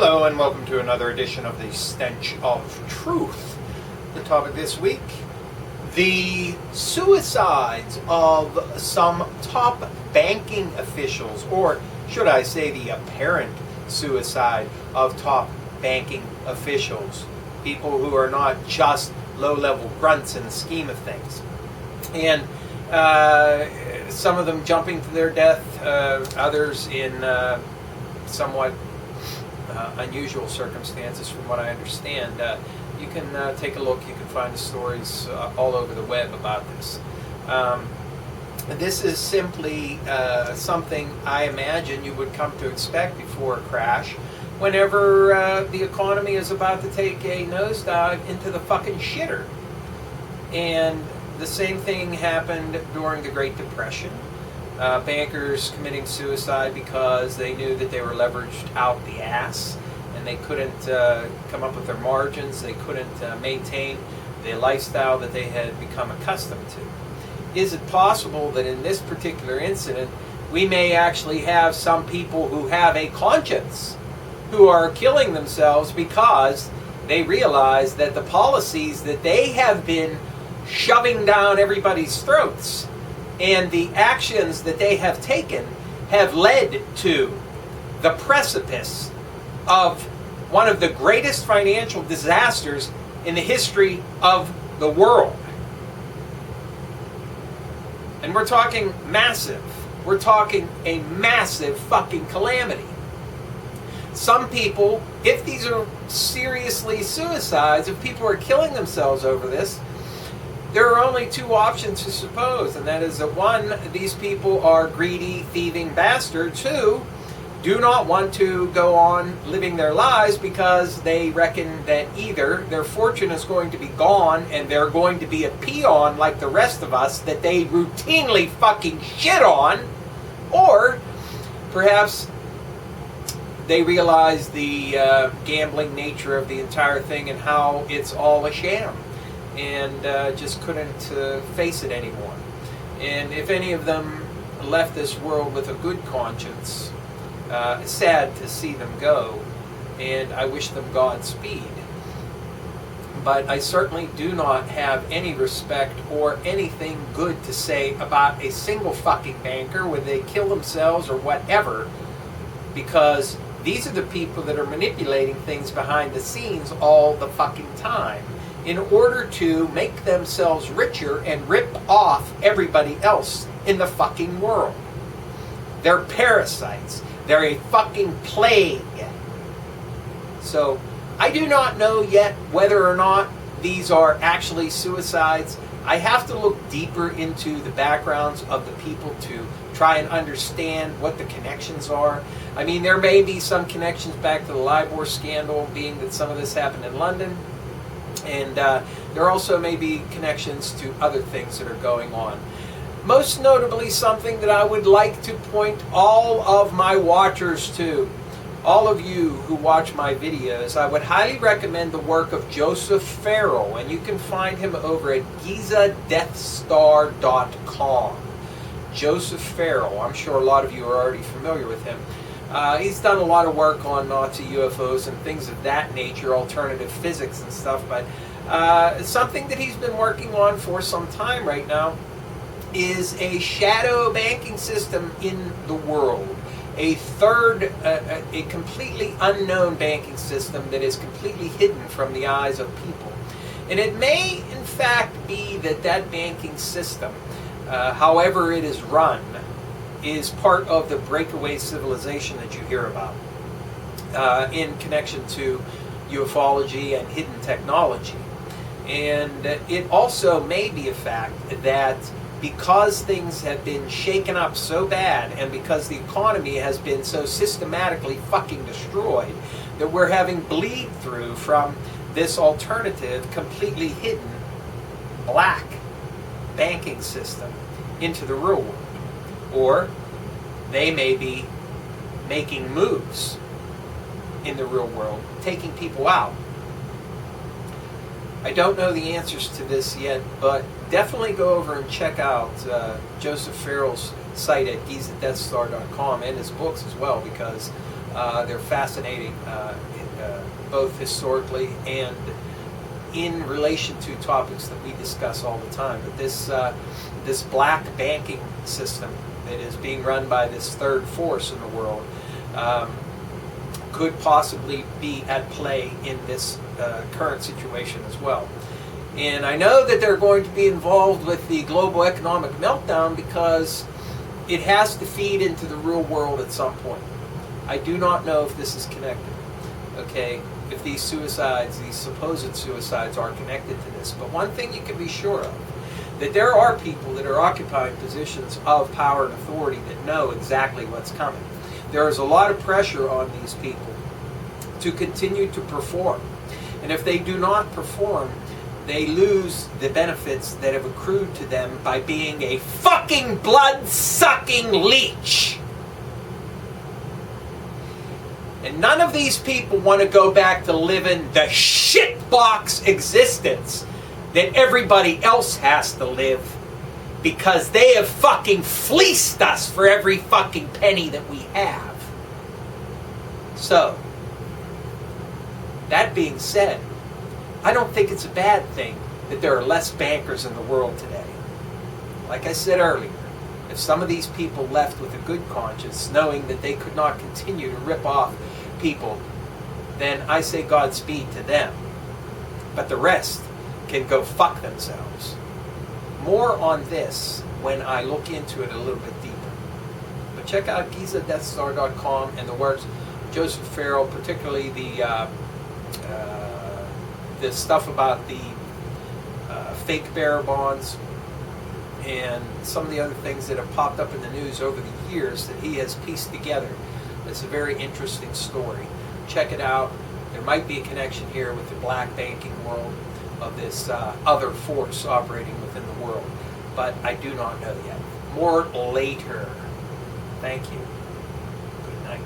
Hello and welcome to another edition of the Stench of Truth. The topic this week, the suicides of some top banking officials, or should I say the apparent suicide of top banking officials, people who are not just low-level grunts in the scheme of things. And some of them jumping to their death, others in somewhat unusual circumstances from what I understand. You can take a look, you can find the stories all over the web about this. This is simply something I imagine you would come to expect before a crash, whenever the economy is about to take a nosedive into the fucking shitter. And the same thing happened during the Great Depression. Bankers committing suicide because they knew that they were leveraged out the ass and they couldn't come up with their margins, they couldn't maintain the lifestyle that they had become accustomed to. Is it possible that in this particular incident we may actually have some people who have a conscience who are killing themselves because they realize that the policies that they have been shoving down everybody's throats and the actions that they have taken have led to the precipice of one of the greatest financial disasters in the history of the world? And we're talking massive. We're talking a massive fucking calamity. Some people, if these are seriously suicides, if people are killing themselves over this, there are only two options to suppose, and that is that one, these people are greedy, thieving bastards who do not want to go on living their lives because they reckon that either their fortune is going to be gone and they're going to be a peon like the rest of us that they routinely fucking shit on, or perhaps they realize the gambling nature of the entire thing and how it's all a sham, and just couldn't face it anymore. And if any of them left this world with a good conscience, sad to see them go, and I wish them Godspeed. But I certainly do not have any respect or anything good to say about a single fucking banker, whether they kill themselves or whatever, because these are the people that are manipulating things behind the scenes all the fucking time in order to make themselves richer and rip off everybody else in the fucking world. They're parasites. They're a fucking plague. So, I do not know yet whether or not these are actually suicides. I have to look deeper into the backgrounds of the people to try and understand what the connections are. I mean, there may be some connections back to the LIBOR scandal, being that some of this happened in London. And there also may be connections to other things that are going on. Most notably, something that I would like to point all of my watchers to, all of you who watch my videos, I would highly recommend the work of Joseph Farrell, and you can find him over at GizaDeathStar.com. Joseph Farrell, I'm sure a lot of you are already familiar with him. He's done a lot of work on Nazi UFOs and things of that nature, alternative physics and stuff, but something that he's been working on for some time right now is a shadow banking system in the world. A third, a completely unknown banking system that is completely hidden from the eyes of people. And it may, in fact, be that that banking system, however it is run, is part of the breakaway civilization that you hear about in connection to ufology and hidden technology. And it also may be a fact that because things have been shaken up so bad and because the economy has been so systematically fucking destroyed, that we're having bleed through from this alternative, completely hidden, black banking system into the real world. Or they may be making moves in the real world, taking people out. I don't know the answers to this yet, but definitely go over and check out Joseph Farrell's site at GizaDeathStar.com and his books as well, because They're fascinating, both historically and in relation to topics that we discuss all the time. But this black banking system that is being run by this third force in the world could possibly be at play in this current situation as well. And I know that they're going to be involved with the global economic meltdown because it has to feed into the real world at some point. I do not know if this is connected, okay? If these suicides, these supposed suicides, are connected to this. But one thing you can be sure of, that there are people that are occupying positions of power and authority that know exactly what's coming. There is a lot of pressure on these people to continue to perform. And if they do not perform, they lose the benefits that have accrued to them by being a fucking blood-sucking leech. And none of these people want to go back to living the shitbox existence that everybody else has to live, because they have fucking fleeced us for every fucking penny that we have. So, that being said, I don't think it's a bad thing that there are less bankers in the world today. Like I said earlier, if some of these people left with a good conscience, knowing that they could not continue to rip off people, then I say Godspeed to them. But the rest can go fuck themselves. More on this when I look into it a little bit deeper. But check out GizaDeathStar.com and the works of Joseph Farrell, particularly the stuff about the fake bearer bonds and some of the other things that have popped up in the news over the years that he has pieced together. It's a very interesting story. Check it out. There might be a connection here with the black banking world of this other force operating within the world, but I do not know yet. More later. Thank you. Good night.